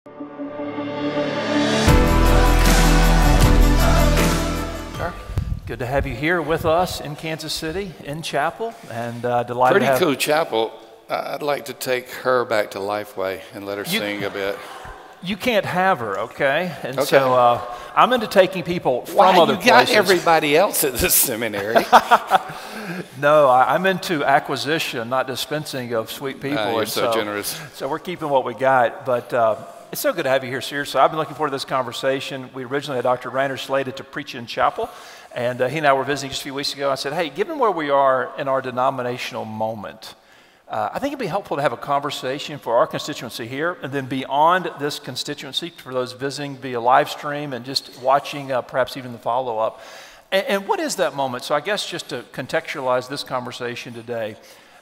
Good to have you here with us in Kansas City, in chapel, and delighted Pretty to have... cool chapel. I'd like to take her back to Lifeway and let her sing a bit. You can't have her, okay? And Okay. so I'm into taking people from other places. You got everybody else at this seminary. No, I'm into acquisition, not dispensing of sweet people. You're so generous. So we're keeping what we got, but it's so good to have you here, seriously. I've been looking forward to this conversation. We originally had Dr. Rayner slated to preach in chapel, and he and I were visiting just a few weeks ago. I said, hey, given where we are in our denominational moment, I think it'd be helpful to have a conversation for our constituency here, and then beyond this constituency, for those visiting via live stream and just watching perhaps even the follow-up. And what is that moment? So I guess just to contextualize this conversation today,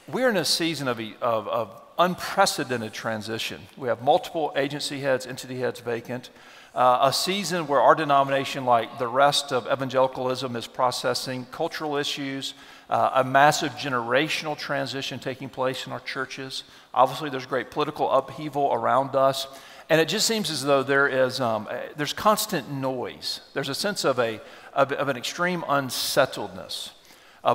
we're in a season of unprecedented transition. We have multiple agency heads, entity heads vacant, a season where our denomination, like the rest of evangelicalism, is processing cultural issues, a massive generational transition taking place in our churches. Obviously, there's great political upheaval around us, and it just seems as though there's constant noise. There's a sense of an extreme unsettledness.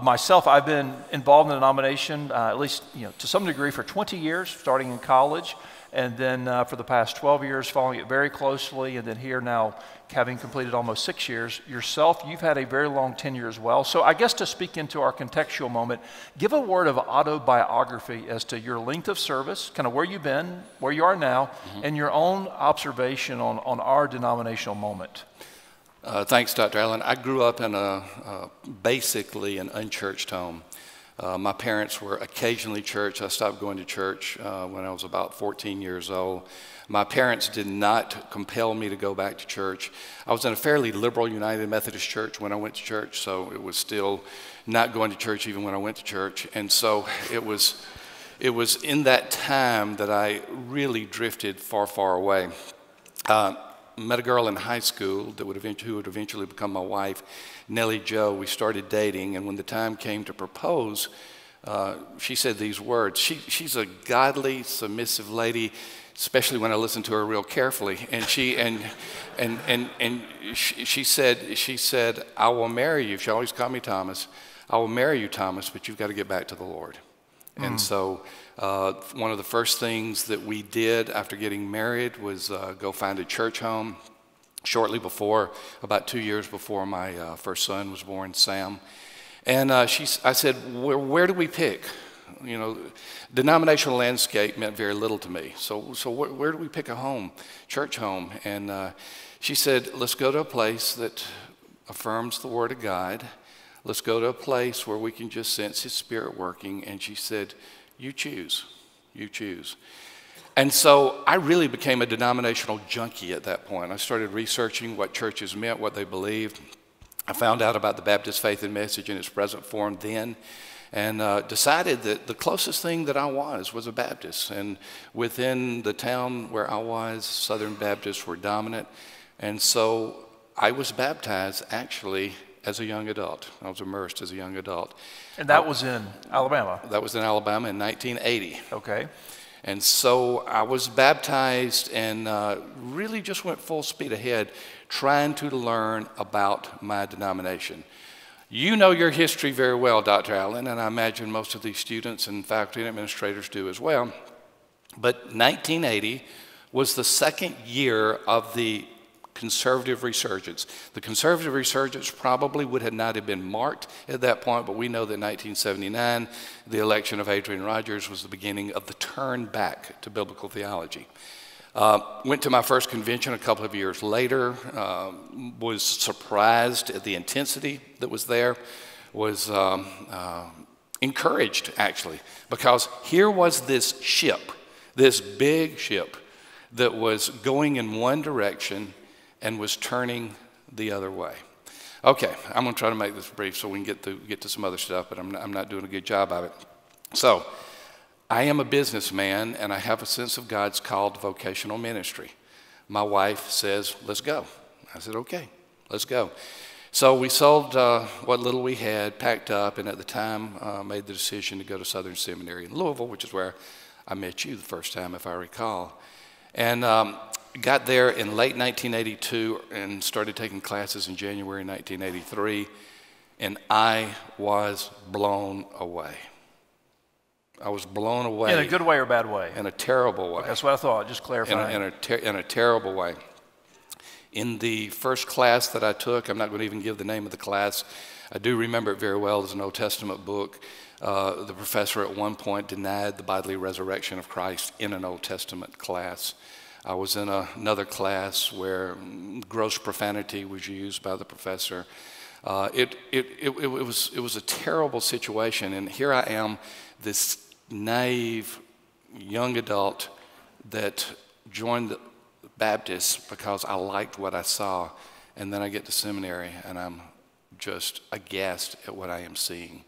Myself, I've been involved in the denomination, at least to some degree, for 20 years, starting in college, and then for the past 12 years, following it very closely, and then here now, having completed almost 6 years. Yourself, you've had a very long tenure as well. So I guess to speak into our contextual moment, give a word of autobiography as to your length of service, kind of where you've been, where you are now, and your own observation on our denominational moment. Thanks, Dr. Allen. I grew up in basically an unchurched home. My parents were occasionally church. I stopped going to church when I was about 14 years old. My parents did not compel me to go back to church. I was in a fairly liberal United Methodist church when I went to church, so it was still not going to church even when I went to church. And so it was in that time that I really drifted far, far away. Met a girl in high school who would eventually become my wife, Nellie Jo. We started dating, and when the time came to propose, she said these words. She's a godly, submissive lady, especially when I listen to her real carefully. And she said, "I will marry you." She always called me Thomas. "I will marry you, Thomas, but you've got to get back to the Lord." And so one of the first things that we did after getting married was go find a church home. Shortly before, about 2 years before my first son was born, Sam. And I said, where do we pick? Denominational landscape meant very little to me. So where do we pick a home, church home? And she said, let's go to a place that affirms the Word of God. Let's go to a place where we can just sense His Spirit working. And she said, you choose. You choose. And so I really became a denominational junkie at that point. I started researching what churches meant, what they believed. I found out about the Baptist faith and message in its present form then, and decided that the closest thing that I was a Baptist. And within the town where I was, Southern Baptists were dominant. And so I was baptized actually as a young adult. I was immersed as a young adult. And that was in Alabama? That was in Alabama in 1980. Okay. And so I was baptized and really just went full speed ahead trying to learn about my denomination. You know your history very well, Dr. Allen, and I imagine most of these students and faculty and administrators do as well. But 1980 was the second year of the conservative resurgence. The conservative resurgence probably would not have been marked at that point, but we know that 1979, the election of Adrian Rogers, was the beginning of the turn back to biblical theology. Went to my first convention a couple of years later, was surprised at the intensity that was there, was encouraged actually, because here was this ship, this big ship that was going in one direction and was turning the other way. Okay, I'm going to try to make this brief so we can get to some other stuff, but I'm not doing a good job of it. So, I am a businessman, and I have a sense of God's call to vocational ministry. My wife says, let's go. I said, okay, let's go. So we sold what little we had, packed up, and at the time made the decision to go to Southern Seminary in Louisville, which is where I met you the first time, if I recall. And got there in late 1982 and started taking classes in January 1983, and I was blown away. I was blown away. In a good way or bad way? In a terrible way. That's what I thought, just clarifying. In a terrible way. In the first class that I took, I'm not going to even give the name of the class. I do remember it very well. It's an Old Testament book. The professor at one point denied the bodily resurrection of Christ in an Old Testament class. I was in another class where gross profanity was used by the professor. It was a terrible situation, and here I am, this naive young adult that joined the Baptists because I liked what I saw, and then I get to seminary and I'm just aghast at what I am seeing.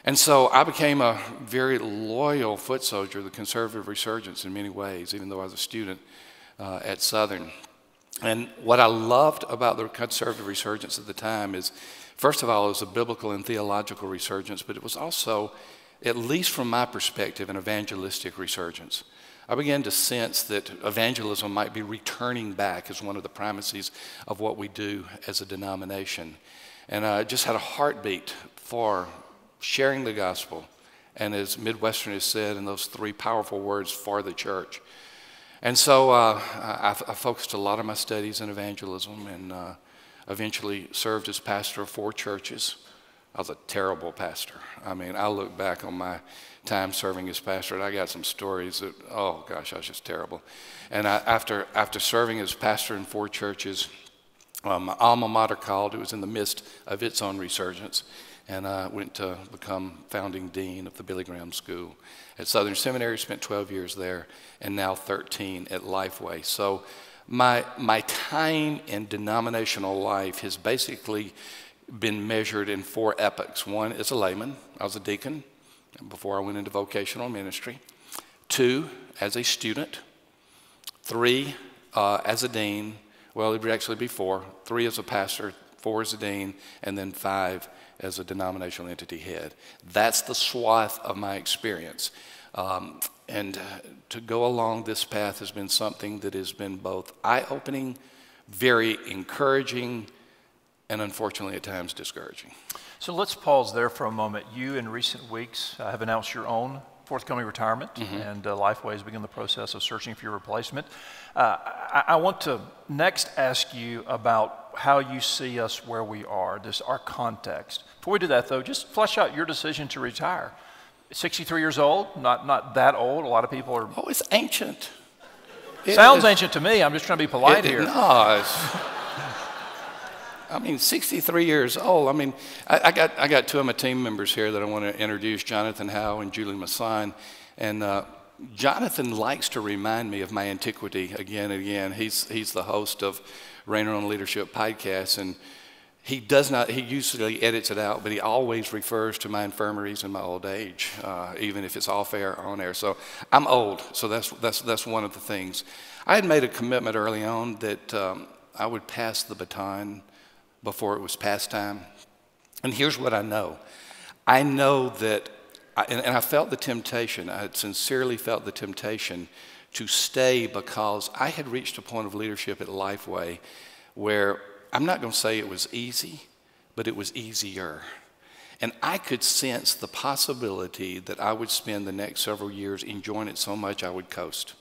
And so I became a very loyal foot soldier of the conservative resurgence in many ways, even though I was a student at Southern. And what I loved about the conservative resurgence at the time is, first of all, it was a biblical and theological resurgence, but it was also, at least from my perspective, an evangelistic resurgence. I began to sense that evangelism might be returning back as one of the primacies of what we do as a denomination. And I just had a heartbeat for sharing the gospel, and as Midwesterners said in those three powerful words, for the church. And so I focused a lot of my studies in evangelism, and eventually served as pastor of 4 churches. I was a terrible pastor. I mean, I look back on my time serving as pastor, and I got some stories that, oh gosh, I was just terrible. And after serving as pastor in 4 churches, my alma mater called. It was in the midst of its own resurgence, and I went to become founding dean of the Billy Graham School at Southern Seminary. Spent 12 years there, and now 13 at Lifeway. So my time in denominational life has basically been measured in 4 epochs. 1, as a layman. I was a deacon before I went into vocational ministry. 2, as a student. 3, as a dean. Well, it would actually be 4. 3 as a pastor, 4 as a dean, and then 5 as a denominational entity head. That's the swath of my experience. And to go along this path has been something that has been both eye-opening, very encouraging, and unfortunately at times discouraging. So let's pause there for a moment. You, in recent weeks, have announced your own forthcoming retirement, and Lifeway has begun the process of searching for your replacement. I want to next ask you about how you see us where we are, our context. Before we do that, though, just flesh out your decision to retire. 63 years old, not that old. A lot of people are... Oh, it's ancient. Sounds ancient to me. I'm just trying to be polite here. No, I mean, 63 years old. I mean, I got 2 of my team members here that I want to introduce, Jonathan Howe and Julie Masson. And Jonathan likes to remind me of my antiquity again and again. He's the host of Rainer on Leadership podcast, and he usually edits it out, but he always refers to my infirmaries and my old age, even if it's off air or on air. So I'm old, so that's one of the things. I had made a commitment early on that I would pass the baton before it was pastime. And here's what I know. I know that, and I felt the temptation, I had sincerely felt the temptation to stay because I had reached a point of leadership at Lifeway where I'm not going to say it was easy, but it was easier. And I could sense the possibility that I would spend the next several years enjoying it so much I would coast.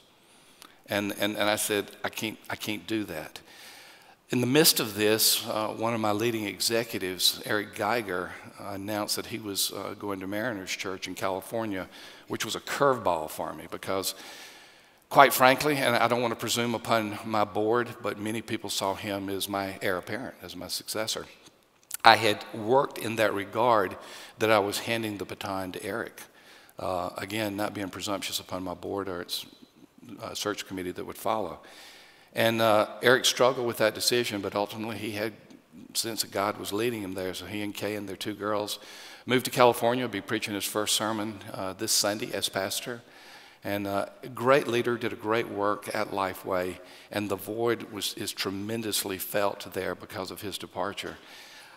And I said, I can't do that. In the midst of this, one of my leading executives, Eric Geiger, announced that he was going to Mariners Church in California, which was a curveball for me because, quite frankly, and I don't want to presume upon my board, but many people saw him as my heir apparent, as my successor. I had worked in that regard that I was handing the baton to Eric. Again, not being presumptuous upon my board or its search committee that would follow. And Eric struggled with that decision, but ultimately he had sense that God was leading him there. So he and Kay and their 2 girls moved to California, will be preaching his first sermon this Sunday as pastor. And a great leader, did a great work at Lifeway, and the void is tremendously felt there because of his departure.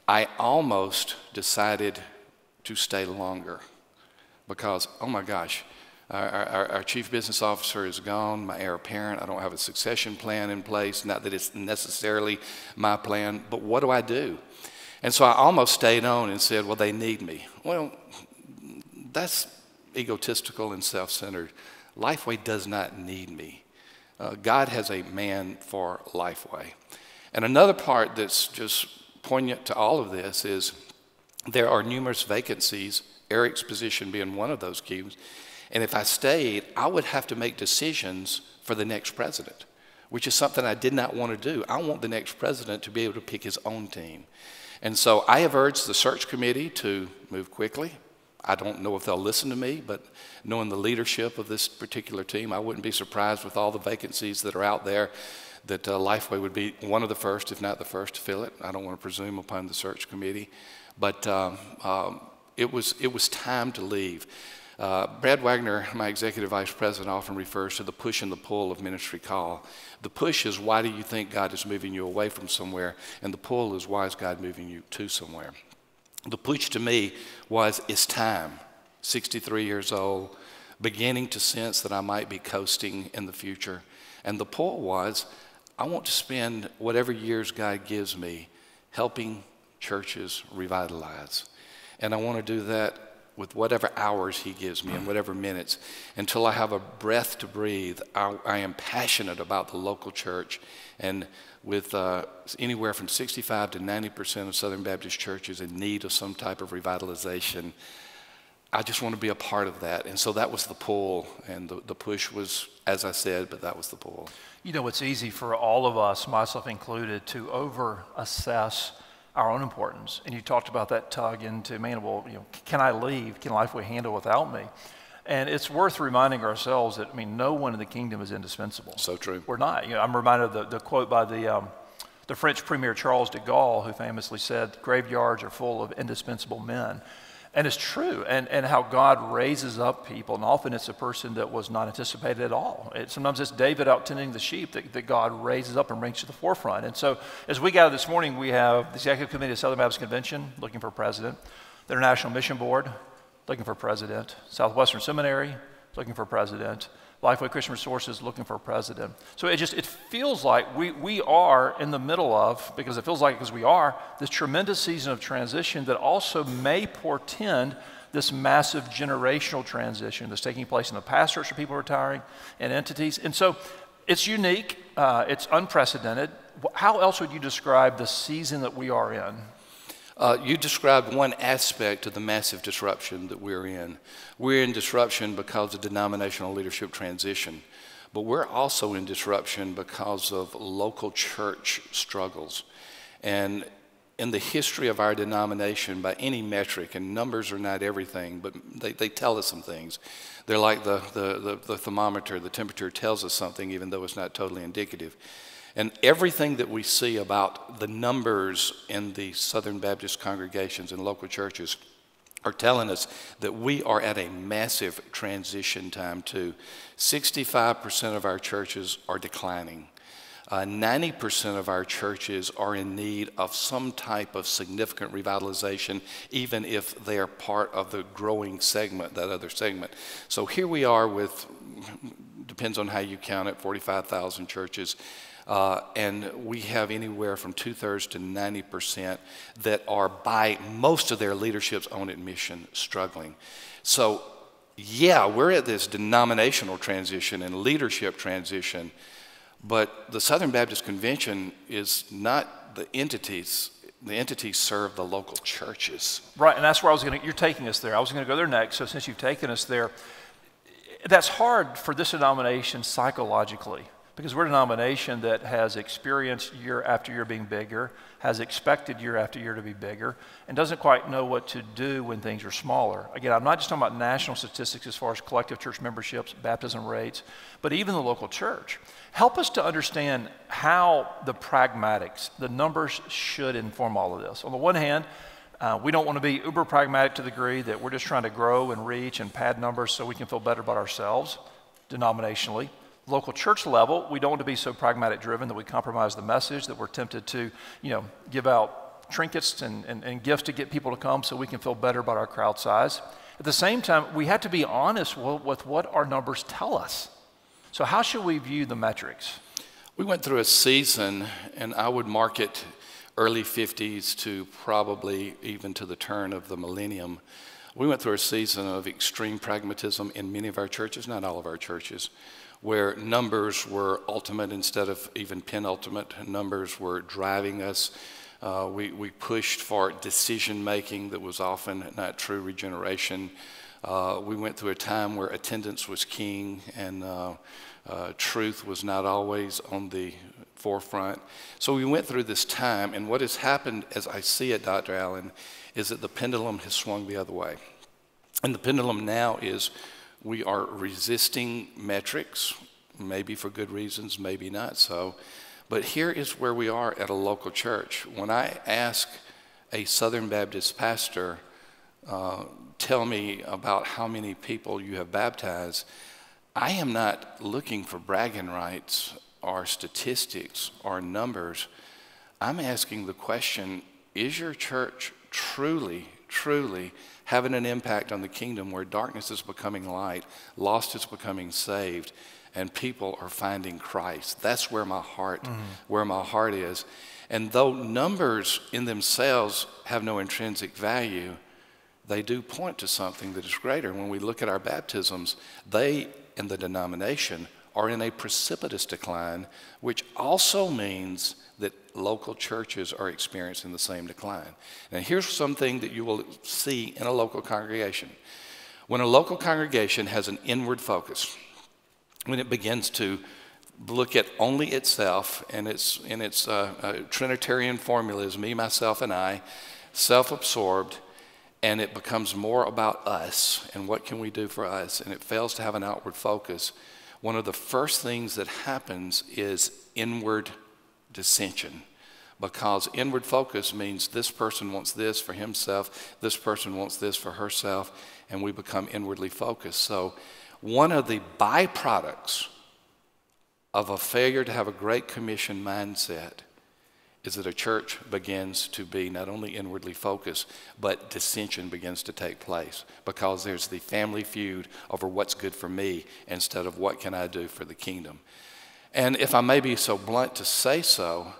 I almost decided to stay longer because, oh my gosh, Our chief business officer is gone, my heir apparent. I don't have a succession plan in place. Not that it's necessarily my plan, but what do I do? And so I almost stayed on and said, well, they need me. Well, that's egotistical and self-centered. Lifeway does not need me. God has a man for Lifeway. And another part that's just poignant to all of this is there are numerous vacancies, Eric's position being one of those keys. And if I stayed, I would have to make decisions for the next president, which is something I did not want to do. I want the next president to be able to pick his own team. And so I have urged the search committee to move quickly. I don't know if they'll listen to me, but knowing the leadership of this particular team, I wouldn't be surprised with all the vacancies that are out there that Lifeway would be one of the first, if not the first, to fill it. I don't want to presume upon the search committee, but it was time to leave. Brad Wagner, my executive vice president, often refers to the push and the pull of ministry call. The push is, why do you think God is moving you away from somewhere? And the pull is, why is God moving you to somewhere? The push to me was, it's time. 63 years old, beginning to sense that I might be coasting in the future. And the pull was, I want to spend whatever years God gives me helping churches revitalize. And I want to do that with whatever hours he gives me and whatever minutes. Until I have a breath to breathe, I am passionate about the local church. And with anywhere from 65 to 90% of Southern Baptist churches in need of some type of revitalization, I just want to be a part of that. And so that was the pull, and the push was, as I said, but that was the pull. You know, it's easy for all of us, myself included, to over-assess our own importance. And you talked about that tug into, man, well, you know, can I leave? Can Lifeway handle without me? And it's worth reminding ourselves that, I mean, no one in the kingdom is indispensable. So true. We're not. You know, I'm reminded of the quote by the French Premier Charles de Gaulle, who famously said, graveyards are full of indispensable men. And it's true, and how God raises up people, and often it's a person that was not anticipated at all. Sometimes it's David out tending the sheep that God raises up and brings to the forefront. And so as we gather this morning, we have the Executive Committee of Southern Baptist Convention looking for a president, the International Mission Board looking for a president, Southwestern Seminary looking for a president, Lifeway Christian Resources looking for a president. So it feels like we are in the middle of, because it feels like because we are, this tremendous season of transition that also may portend this massive generational transition that's taking place in the pastors for people retiring and entities. And so it's unique, it's unprecedented. How else would you describe the season that we are in? You described one aspect of the massive disruption that we're in. We're in disruption because of denominational leadership transition, but we're also in disruption because of local church struggles. And in the history of our denomination, by any metric, and numbers are not everything, but they tell us some things. They're like the thermometer. The temperature tells us something, even though it's not totally indicative. And everything that we see about the numbers in the Southern Baptist congregations and local churches are telling us that we are at a massive transition time too. 65% of our churches are declining. 90% of our churches are in need of some type of significant revitalization, even if they are part of the growing segment, that other segment. So here we are with, depends on how you count it, 45,000 churches. And we have anywhere from 2/3 to 90% that are, by most of their leadership's own admission, struggling. So, yeah, we're at this denominational transition and leadership transition, but the Southern Baptist Convention is not the entities. The entities serve the local churches. Right, and that's where you're taking us there. I was going to go there next, so since you've taken us there, that's hard for this denomination psychologically. Because we're a denomination that has experienced year after year being bigger, has expected year after year to be bigger, and doesn't quite know what to do when things are smaller. Again, I'm not just talking about national statistics as far as collective church memberships, baptism rates, but even the local church. Help us to understand how the pragmatics, the numbers should inform all of this. On the one hand, we don't want to be uber pragmatic to the degree that we're just trying to grow and reach and pad numbers so we can feel better about ourselves denominationally. Local church level, we don't want to be so pragmatic driven that we compromise the message, that we're tempted to, give out trinkets and gifts to get people to come so we can feel better about our crowd size. At the same time, we have to be honest with what our numbers tell us. So how should we view the metrics? We went through a season, and I would mark it early 50s to probably even to the turn of the millennium. We went through a season of extreme pragmatism in many of our churches, not all of our churches, where numbers were ultimate instead of even penultimate. Numbers were driving us. We pushed for decision-making that was often not true regeneration. We went through a time where attendance was king and truth was not always on the forefront. So we went through this time, and what has happened, as I see it, Dr. Allen, is that the pendulum has swung the other way. And the pendulum now is we are resisting metrics, maybe for good reasons, maybe not so. But here is where we are at a local church. When I ask a Southern Baptist pastor, tell me about how many people you have baptized, I am not looking for bragging rights or statistics or numbers. I'm asking the question, is your church truly having an impact on the kingdom where darkness is becoming light, lost is becoming saved, and people are finding Christ? That's where my heart is. And though numbers in themselves have no intrinsic value, they do point to something that is greater. When we look at our baptisms, they in the denomination are in a precipitous decline, which also means that local churches are experiencing the same decline. And here's something that you will see in a local congregation. When a local congregation has an inward focus, when it begins to look at only itself, and its Trinitarian formula is me, myself, and I, self-absorbed, and it becomes more about us and what can we do for us, and it fails to have an outward focus, one of the first things that happens is inward dissension, because inward focus means this person wants this for himself, this person wants this for herself, and we become inwardly focused. So one of the byproducts of a failure to have a Great Commission mindset is that a church begins to be not only inwardly focused, but dissension begins to take place, because there's the family feud over what's good for me instead of what can I do for the kingdom. And if I may be so blunt to say so,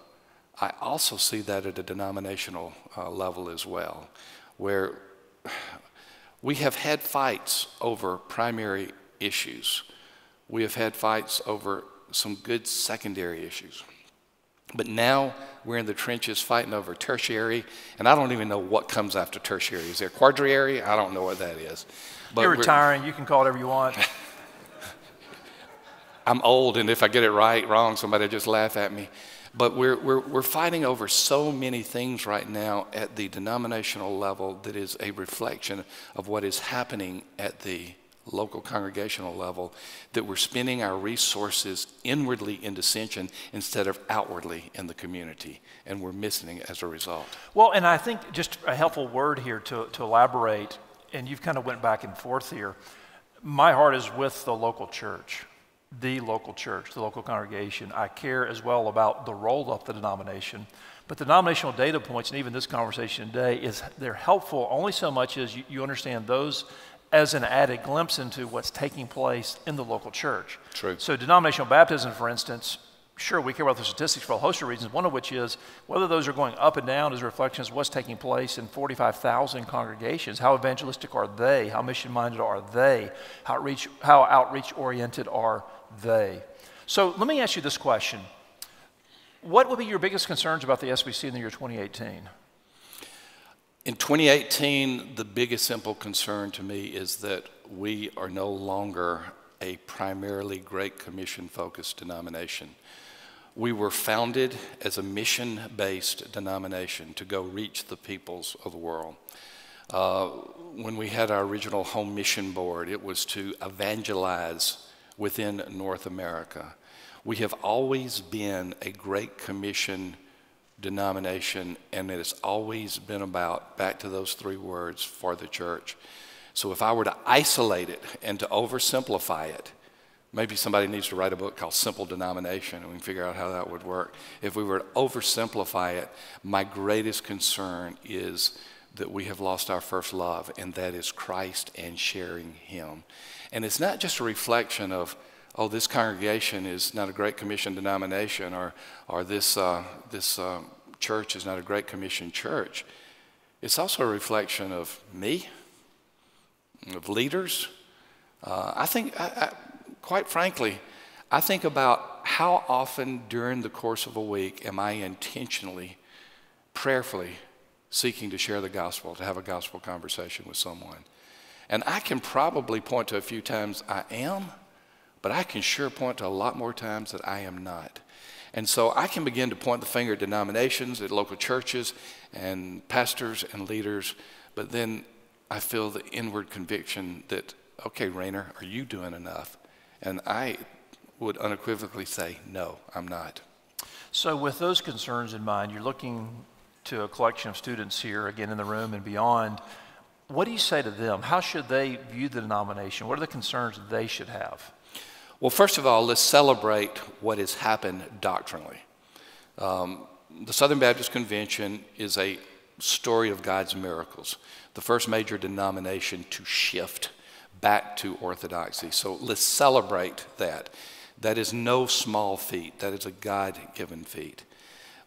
I also see that at a denominational level as well, where we have had fights over primary issues. We have had fights over some good secondary issues. But now we're in the trenches fighting over tertiary, and I don't even know what comes after tertiary. Is there quadriary? I don't know what that is. But you're retiring. You can call it whatever you want. I'm old, and if I get it right, wrong, somebody just laugh at me. But we're fighting over so many things right now at the denominational level that is a reflection of what is happening at the local congregational level, that we're spending our resources inwardly in dissension instead of outwardly in the community, and we're missing it as a result. Well, and I think just a helpful word here to elaborate, and you've kind of went back and forth here. My heart is with the local church, the local congregation. I care as well about the role of the denomination, but the denominational data points, and even this conversation today, they're helpful only so much as you understand those as an added glimpse into what's taking place in the local church. True. So denominational baptism, for instance, sure, we care about the statistics for a host of reasons, one of which is whether those are going up and down as reflections of what's taking place in 45,000 congregations. How evangelistic are they? How mission-minded are they? How outreach-oriented are they? So let me ask you this question. What would be your biggest concerns about the SBC in the year 2018? In 2018, the biggest simple concern to me is that we are no longer a primarily Great Commission-focused denomination. We were founded as a mission-based denomination to go reach the peoples of the world. When we had our original home mission board, it was to evangelize within North America. We have always been a Great Commission denomination, and it has always been about, back to those three words, for the church. So if I were to isolate it and to oversimplify it, maybe somebody needs to write a book called Simple Denomination, and we can figure out how that would work. If we were to oversimplify it, my greatest concern is that we have lost our first love, and that is Christ and sharing him. And it's not just a reflection of, oh, this congregation is not a Great Commission denomination, or this church is not a Great Commission church. It's also a reflection of me, of leaders. Quite frankly, I think about how often during the course of a week am I intentionally, prayerfully seeking to share the gospel, to have a gospel conversation with someone. And I can probably point to a few times I am, but I can sure point to a lot more times that I am not. And so I can begin to point the finger at denominations, at local churches, and pastors and leaders, but then I feel the inward conviction that, okay, Rainer, are you doing enough? And I would unequivocally say, no, I'm not. So with those concerns in mind, you're looking to a collection of students here, again in the room and beyond. What do you say to them? How should they view the denomination? What are the concerns that they should have? Well, first of all, let's celebrate what has happened doctrinally. The Southern Baptist Convention is a story of God's miracles, the first major denomination to shift back to orthodoxy. So let's celebrate that. That is no small feat. That is a God-given feat.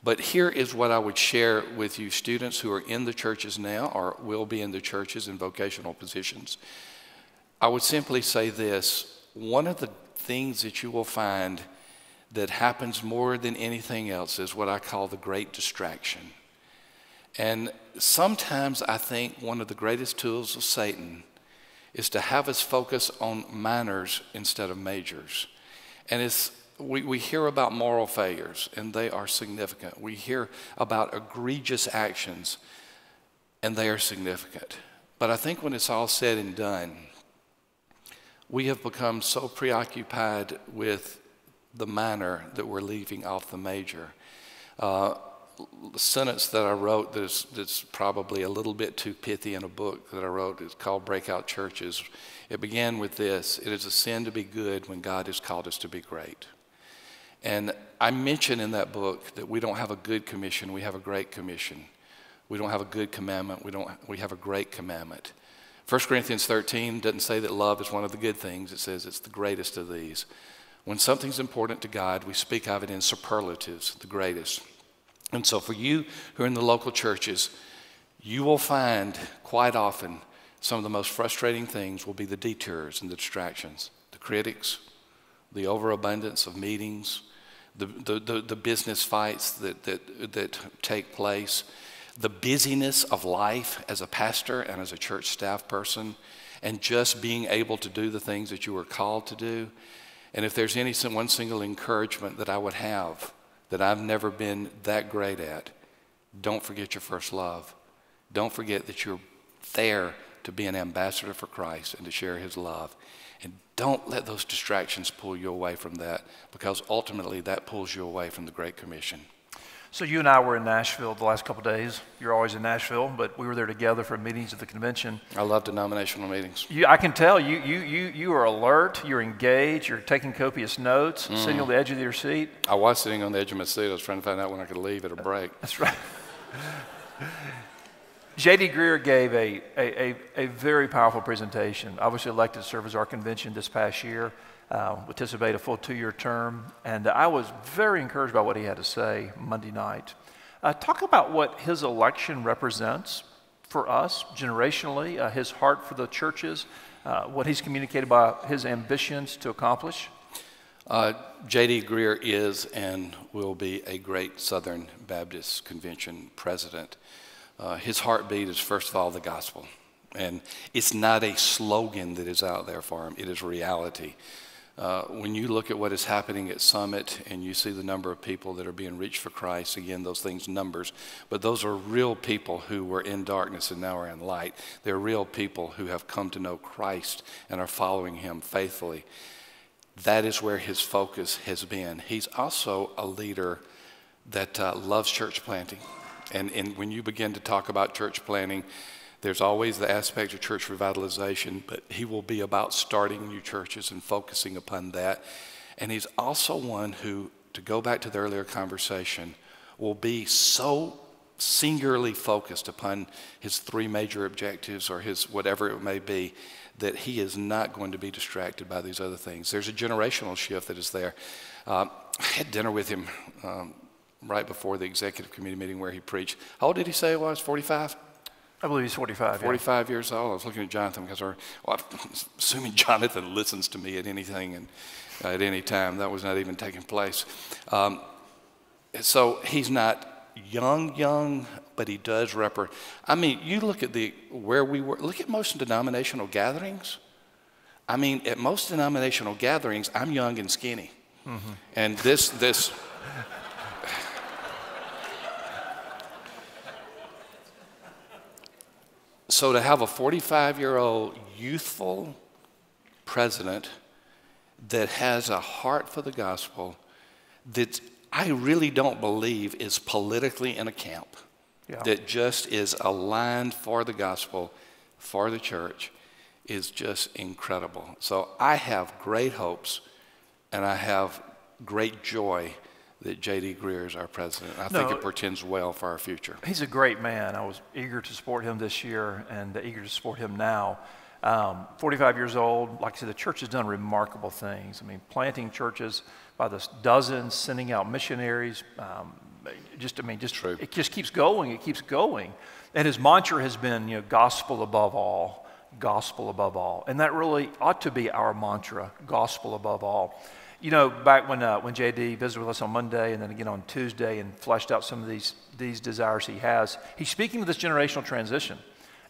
But here is what I would share with you students who are in the churches now or will be in the churches in vocational positions. I would simply say this: one of the things that you will find that happens more than anything else is what I call the great distraction. And sometimes I think one of the greatest tools of Satan is to have us focus on minors instead of majors. And we hear about moral failures, and they are significant. We hear about egregious actions, and they are significant. But I think when it's all said and done, we have become so preoccupied with the minor that we're leaving off the major. The sentence that I wrote that's probably a little bit too pithy in a book that I wrote is called Breakout Churches. It began with this: it is a sin to be good when God has called us to be great. And I mention in that book that we don't have a good commission, we have a great commission. We don't have a good commandment, we have a great commandment. 1 Corinthians 13 doesn't say that love is one of the good things. It says it's the greatest of these. When something's important to God, we speak of it in superlatives, the greatest. And so for you who are in the local churches, you will find quite often some of the most frustrating things will be the detours and the distractions, the critics, the overabundance of meetings, the business fights that take place, the busyness of life as a pastor and as a church staff person, and just being able to do the things that you were called to do. And if there's one single encouragement that I would have that I've never been that great at, don't forget your first love. Don't forget that you're there to be an ambassador for Christ and to share his love. And don't let those distractions pull you away from that, because ultimately that pulls you away from the Great Commission. So you and I were in Nashville the last couple of days. You're always in Nashville, but we were there together for meetings of the convention. I love denominational meetings. I can tell you are alert, you're engaged, you're taking copious notes, sitting on the edge of your seat. I was sitting on the edge of my seat. I was trying to find out when I could leave at a break. That's right. J.D. Greer gave a very powerful presentation. Obviously elected to serve as our convention this past year. We anticipate a full 2-year term, and I was very encouraged by what he had to say Monday night. Talk about what his election represents for us generationally, his heart for the churches, what he's communicated by his ambitions to accomplish. J.D. Greer is and will be a great Southern Baptist Convention president. His heartbeat is, first of all, the gospel. And it's not a slogan that is out there for him. It is reality. When you look at what is happening at Summit and you see the number of people that are being reached for Christ, again, those things, numbers, but those are real people who were in darkness and now are in light. They're real people who have come to know Christ and are following him faithfully. That is where his focus has been. He's also a leader that loves church planting. And when you begin to talk about church planting, there's always the aspect of church revitalization, but he will be about starting new churches and focusing upon that. And he's also one who, to go back to the earlier conversation, will be so singularly focused upon his three major objectives or his whatever it may be, that he is not going to be distracted by these other things. There's a generational shift that is there. I had dinner with him right before the executive committee meeting where he preached. How old did he say he was, 45? I believe he's 45. 45 years old. I was looking at Jonathan because, I'm assuming Jonathan listens to me at anything and at any time. That was not even taking place. So he's not young, but he does represent. I mean, you look at where we were. Look at most denominational gatherings. I mean, at most denominational gatherings, I'm young and skinny, and this. So to have a 45-year-old youthful president that has a heart for the gospel that I really don't believe is politically in a camp, that just is aligned for the gospel, for the church, is just incredible. So I have great hopes, and I have great joy that J.D. Greear is our president. I think it portends well for our future. He's a great man. I was eager to support him this year and eager to support him now. 45 years old, like I said, the church has done remarkable things. I mean, planting churches by the dozens, sending out missionaries. It just keeps going. It keeps going. And his mantra has been, gospel above all, gospel above all. And that really ought to be our mantra, gospel above all. Back when J.D. visited with us on Monday and then again on Tuesday and fleshed out some of these desires he has, he's speaking to this generational transition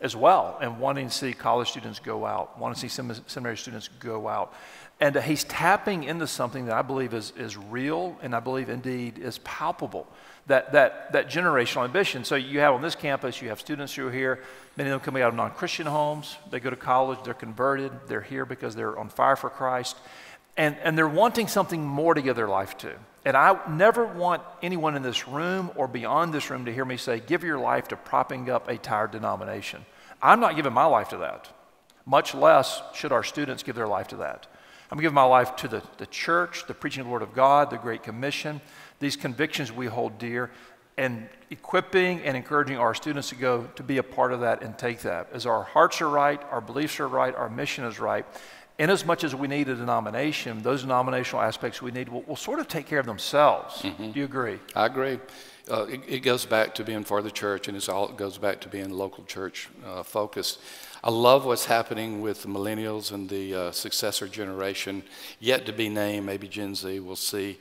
as well and wanting to see college students go out, wanting to see seminary students go out. And he's tapping into something that I believe is real and I believe indeed is palpable, that generational ambition. So you have on this campus, you have students who are here, many of them coming out of non-Christian homes, they go to college, they're converted, they're here because they're on fire for Christ. And they're wanting something more to give their life to. And I never want anyone in this room or beyond this room to hear me say, give your life to propping up a tired denomination. I'm not giving my life to that. Much less should our students give their life to that. I'm giving my life to the church, the preaching of the Word of God, the Great Commission, these convictions we hold dear, and equipping and encouraging our students to go to be a part of that and take that. As our hearts are right, our beliefs are right, our mission is right, inasmuch as we need a denomination, those denominational aspects we need will sort of take care of themselves. Do you agree? I agree. It goes back to being for the church, and it goes back to being local church focused. I love what's happening with the millennials and the successor generation, yet to be named, maybe Gen Z, we'll see.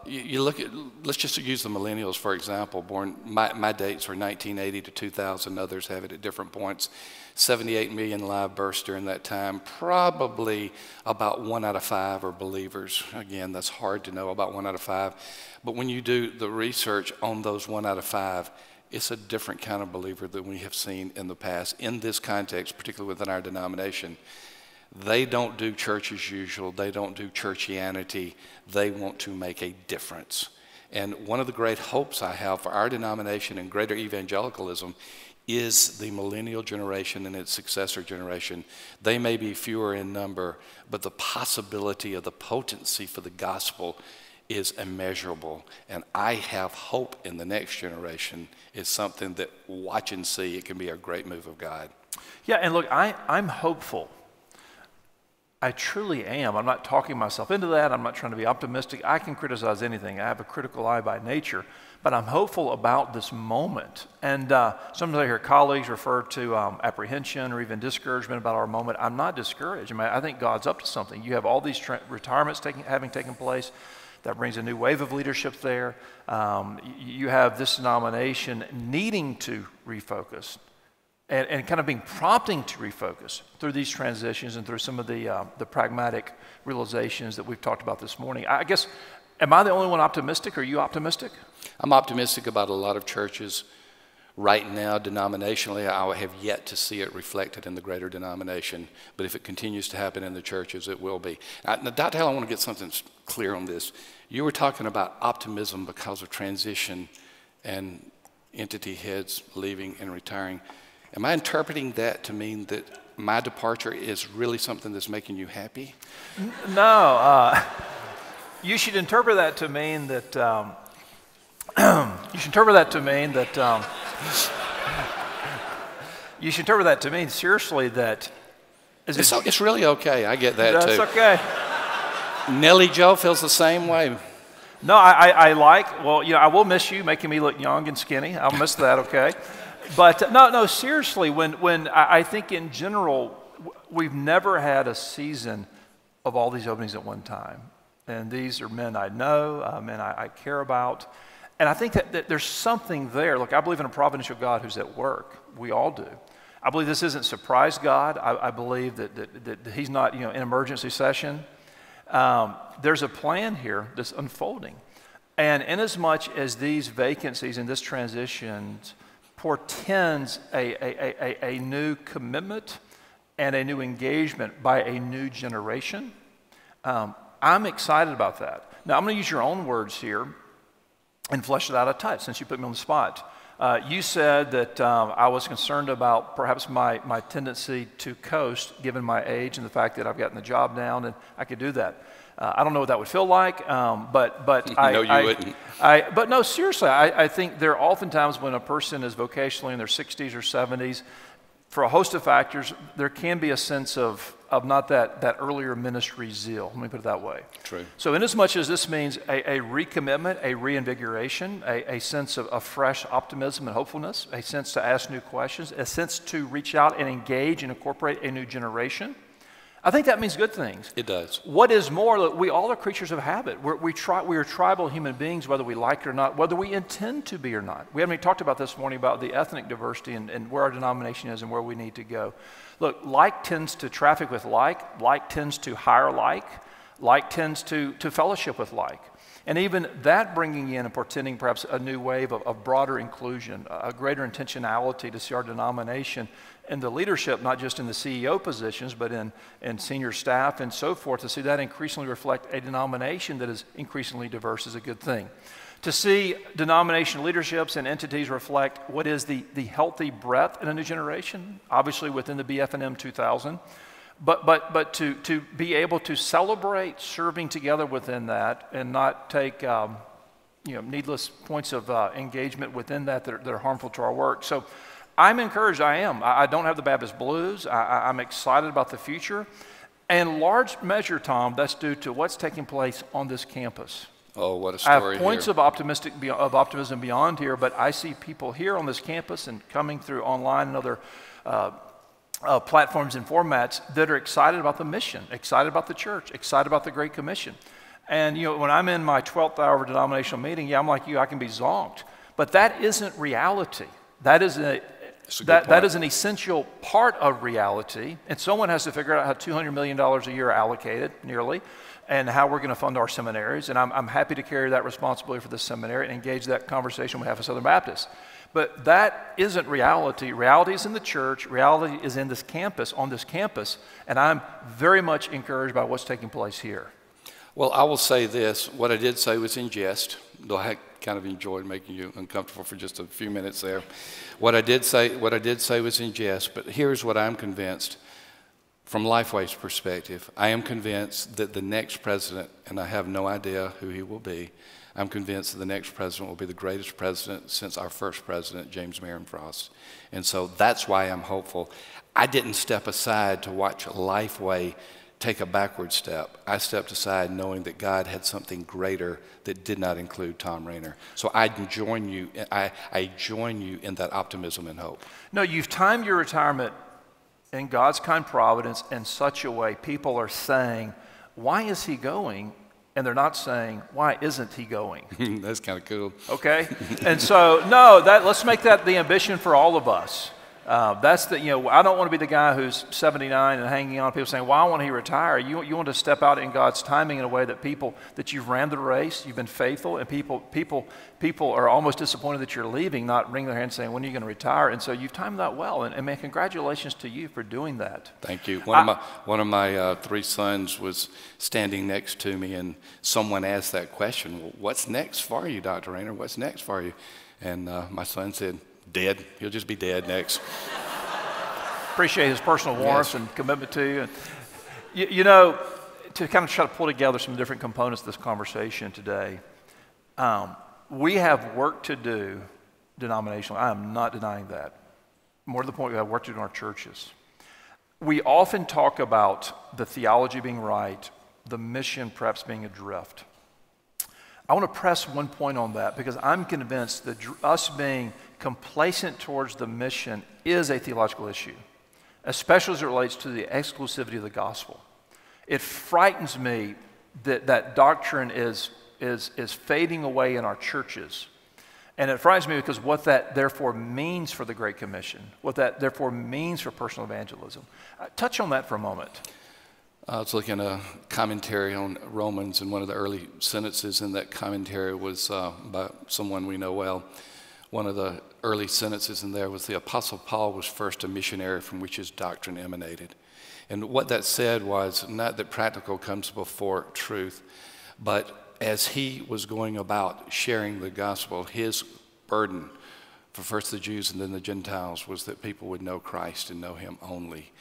You look at, let's just use the millennials, for example. My dates are 1980 to 2000, others have it at different points. 78 million live births during that time. Probably about 1 out of 5 are believers. Again, that's hard to know, about 1 out of 5. But when you do the research on those 1 out of 5, it's a different kind of believer than we have seen in the past. In this context, particularly within our denomination, they don't do church as usual. They don't do churchianity. They want to make a difference. And one of the great hopes I have for our denomination and greater evangelicalism is the millennial generation and its successor generation. They may be fewer in number, but the possibility of the potency for the gospel is immeasurable. And I have hope in the next generation. It's something that watch and see. It can be a great move of God. Yeah, and look, I'm hopeful. I truly am. I'm not talking myself into that. I'm not trying to be optimistic. I can criticize anything. I have a critical eye by nature. But I'm hopeful about this moment. And sometimes I hear colleagues refer to apprehension or even discouragement about our moment. I'm not discouraged. I think God's up to something. You have all these retirements having taken place. That brings a new wave of leadership there. You have this denomination needing to refocus and kind of being prompting to refocus through these transitions and through some of the pragmatic realizations that we've talked about this morning. I guess, am I the only one optimistic? Are you optimistic? I'm optimistic about a lot of churches right now. Denominationally, I have yet to see it reflected in the greater denomination. But if it continues to happen in the churches, it will be. Now, Dr. Hale, I want to get something clear on this. You were talking about optimism because of transition and entity heads leaving and retiring. Am I interpreting that to mean that my departure is really something that's making you happy? No. You should interpret that to mean that You should interpret that to mean that, you should interpret that to mean seriously that, It's really okay. I get that too. that's okay. Nellie Joe feels the same way. No, I like, well, I will miss you making me look young and skinny. I'll miss that, okay? But no, seriously, when I think in general, we've never had a season of all these openings at one time. And these are men I know, men I care about. And I think that there's something there. Look, I believe in a providential God who's at work. We all do. I believe this isn't surprise God. I believe that he's not, in emergency session. There's a plan here that's unfolding. And inasmuch as these vacancies and this transition portends a new commitment and a new engagement by a new generation, I'm excited about that. Now, I'm going to use your own words here and flesh it out a touch since you put me on the spot. You said that I was concerned about perhaps my tendency to coast given my age and the fact that I've gotten the job down and I could do that. I don't know what that would feel like, but No, you wouldn't. But no, seriously, I think there are oftentimes when a person is vocationally in their 60s or 70s, for a host of factors, there can be a sense of not that earlier ministry zeal. Let me put it that way. True. So inasmuch as this means a recommitment, a reinvigoration, a sense of fresh optimism and hopefulness, a sense to ask new questions, a sense to reach out and engage and incorporate a new generation, I think that means good things. It does. What is more, look, we all are creatures of habit. We are tribal human beings, whether we like it or not, whether we intend to be or not. We haven't even talked about this morning about the ethnic diversity and where our denomination is and where we need to go. Look, like tends to traffic with like tends to hire like tends to fellowship with like. And even that bringing in and portending perhaps a new wave of broader inclusion, a greater intentionality to see our denomination in the leadership, not just in the CEO positions, but in senior staff and so forth, to see that increasingly reflect a denomination that is increasingly diverse is a good thing. To see denomination leaderships and entities reflect what is the healthy breadth in a new generation, obviously within the BF&M 2000, but to be able to celebrate serving together within that and not take needless points of engagement within that are harmful to our work. So I'm encouraged. I don't have the Baptist blues. I'm excited about the future. And large measure, Tom, that's due to what's taking place on this campus. Oh, what a story I have points here. of optimism beyond here, but I see people here on this campus and coming through online and other platforms and formats that are excited about the mission, excited about the church, excited about the Great Commission. And when I'm in my 12th hour of a denominational meeting, I'm like you, I can be zonked. But that isn't reality. That is an essential part of reality. And someone has to figure out how $200 million a year are allocated, nearly, and how we're going to fund our seminaries. And I'm happy to carry that responsibility for the seminary and engage that conversation on behalf of Southern Baptists. But that isn't reality. Reality is in the church. Reality is in this campus, on this campus. And I'm very much encouraged by what's taking place here. Well, I will say this. What I did say was in jest, though I kind of enjoyed making you uncomfortable for just a few minutes there. What I did say was in jest, but here's what I'm convinced. From Lifeway's perspective, I am convinced that the next president, and I have no idea who he will be, I'm convinced that the next president will be the greatest president since our first president, James Marion Frost. And so that's why I'm hopeful. I didn't step aside to watch Lifeway take a backward step. I stepped aside knowing that God had something greater that did not include Thom Rainer. So I join you in that optimism and hope. No, you've timed your retirement in God's kind providence in such a way people are saying, why is he going? And they're not saying, why isn't he going? That's kind of cool. Okay? And so, no, let's make that the ambition for all of us. That's I don't want to be the guy who's 79 and hanging on, people saying, why won't he retire? You want to step out in God's timing in a way that you've ran the race, you've been faithful, and people are almost disappointed that you're leaving, not wringing their hands saying, when are you going to retire? And so you've timed that well, and man, congratulations to you for doing that. Thank you. One of my three sons was standing next to me, and someone asked that question, well, what's next for you, Dr. Rainer? What's next for you? And my son said, dead. He'll just be dead next. Appreciate his personal warmth and commitment to you. And, to kind of try to pull together some different components of this conversation today, We have work to do denominationally. I am not denying that. More to the point, we have work to do in our churches. We often talk about the theology being right, the mission perhaps being adrift. I want to press one point on that because I'm convinced that us being complacent towards the mission is a theological issue, especially as it relates to the exclusivity of the gospel. It frightens me that that doctrine is fading away in our churches. And it frightens me because what that therefore means for the Great Commission, what that therefore means for personal evangelism. Touch on that for a moment. I was looking at a commentary on Romans, and one of the early sentences in that commentary was by someone we know well. One of the early sentences in there was, the Apostle Paul was first a missionary from which his doctrine emanated. And what that said was not that practical comes before truth, but as he was going about sharing the gospel, his burden for first the Jews and then the Gentiles was that people would know Christ and know him only.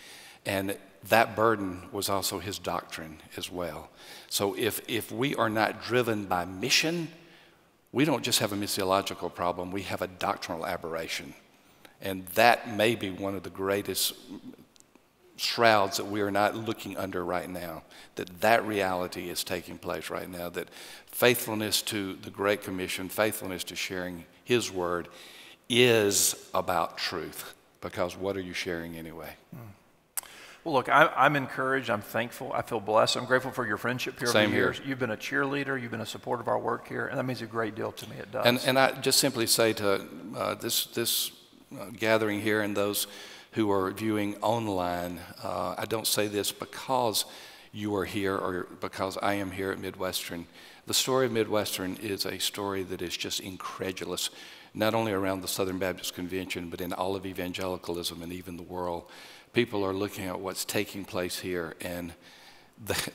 And that burden was also his doctrine as well. So if we are not driven by mission, we don't just have a missiological problem, we have a doctrinal aberration. And that may be one of the greatest shrouds that we are not looking under right now, that reality is taking place right now, that faithfulness to the Great Commission, faithfulness to sharing his word is about truth, because what are you sharing anyway? Well, look, I'm encouraged, I'm thankful, I feel blessed, I'm grateful for your friendship here over the years. You've been a cheerleader, you've been a supporter of our work here, and that means a great deal to me, it does. And I just simply say to this gathering here and those who are viewing online, I don't say this because you are here or because I am here at Midwestern. The story of Midwestern is a story that is just incredulous, not only around the Southern Baptist Convention, but in all of evangelicalism and even the world. People are looking at what's taking place here, and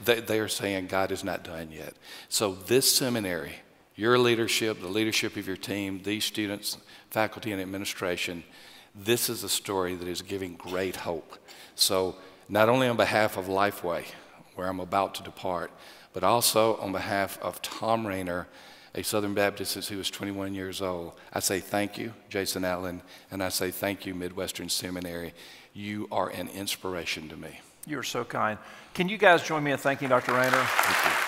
they are saying God is not done yet. So this seminary, your leadership, the leadership of your team, these students, faculty, and administration, this is a story that is giving great hope. So not only on behalf of Lifeway, where I'm about to depart, but also on behalf of Thom Rainer, a Southern Baptist who is 21 years old, I say thank you, Jason Allen, and I say thank you, Midwestern Seminary. You are an inspiration to me. You're so kind. Can you guys join me in thanking Dr. Rainer? Thank you.